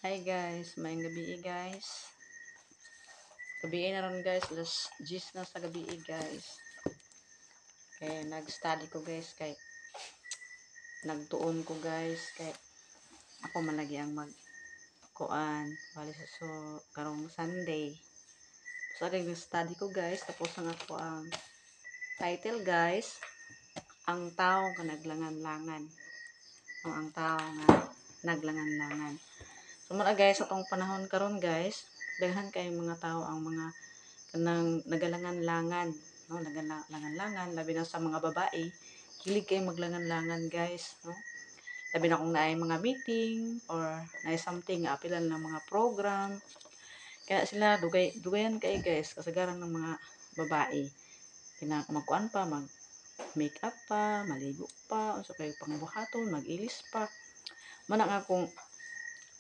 Hi guys, maayong gabi guys. Gabi na ron guys, alas 10 na sa gabi guys. Kaya nag-study ko guys, kay nagtuon ko guys, kay ako malagi ang mag-kuan. Bali so karong Sunday. So nag-study ko guys, tapos ang ako ang title guys, ang tao nga naglangan-langan. O ang tao nga naglangan-langan. So muna guys, atong panahon karon guys, daghan kay mga tao ang mga kanang nagalangan-langan, no? Nagalangan-langan, labi na sa mga babae, hilig kay maglangan-langan guys, no? Labi na kung naay mga meeting or naay something apilan ng mga program. Kaya sila dugayan kay guys, kasagaran ng mga babae. Magkuan pa, mag make up pa, maligo pa, unsa kay pangbuhaton, mag-ilis pa. Mana nga kung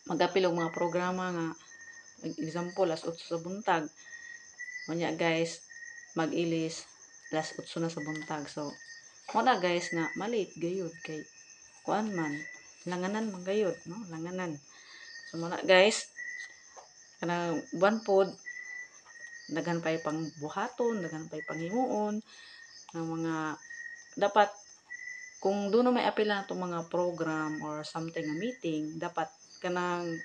mag-apil og mga programa nga example as 8 sa buntag. Unya guys, mag-ilis alas 8 na sa buntag. So, muna guys nga malit gayud kay kuan man langanan man gayud, no? Langanan. So muna guys, kanang buwan pod daghan pay pang buhaton, daghan pay panghimuon ng mga dapat kung doon na may apila na mga program or something a meeting, dapat kanang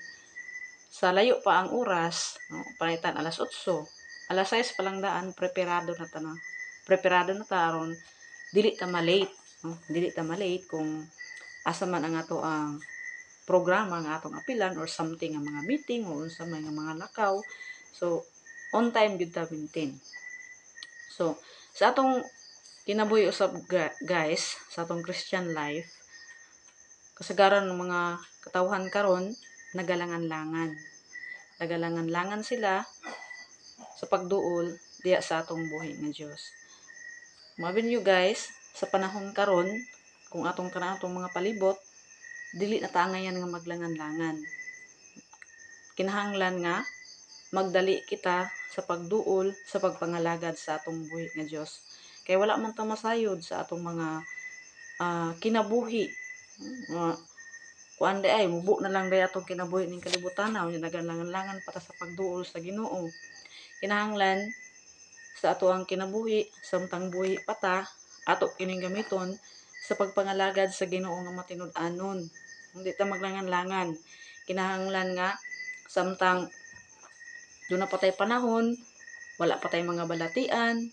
sa layo pa ang oras, no? Palitan alas 8, alas 6 pa lang daan, preparado na ta na. Preparado na ta aron dili ta ma-late, no? Dili ta ma-late kung asa man ang ato ang programa nga atong apilan or something nga mga meeting o unsa may nga mga lakaw. So, on time gyud ta maintain. So, sa atong kinabuhi usab guys, sa atong Christian life, kasagaran ng mga katawhan karon nagalangan-langan. Nagalangan-langan sila sa pagduol diya sa atong buhi nga Dios. Mabin nyo guys, sa panahon karon, kung atong mga palibot, dili na tangayan nga maglangan-langan. Kinahanglan nga magdali kita sa pagduol sa pagpangalagad sa atong buhi nga Dios. Kay wala man ta masayod sa atong mga kinabuhi. Kuan di ay mubo na lang day atong kinabuhi ning kalibutan na nagalangan-langan para sa pagduol sa Ginoo. Kinahanglan sa ato ang kinabuhi samtang buhi pa ta ato kining gamiton sa pagpangalagad sa Ginoo nga matinud-anon. Hindi ta maglangan-langan. Kinahanglan nga samtang doon na patay panahon, wala patay mga balatian,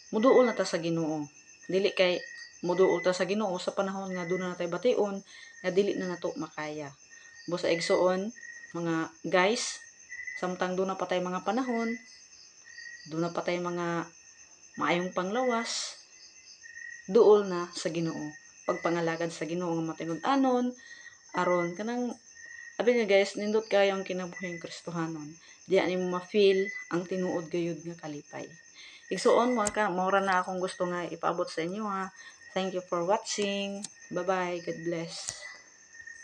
muduol na ta sa Ginoo. Dili kay muduol ta sa Ginoo sa panahon nga doon na natay bation nga dili na nato makaya. Busa igsuon mga guys, samtang doon na patay mga panahon, doon na patay mga maayong panglawas, duol na sa Ginoo. Pagpangalagad sa Ginoo nga matinud-anon aron kanang abi nga guys, nindot kayo ang kinabuhing Kristohanon. Diya nimo ma-feel ang tinuod gayud nga kalipay. Igsuon mo ka, maura na akong gusto nga ipaabot sa inyo ha. Thank you for watching. Bye-bye. God bless.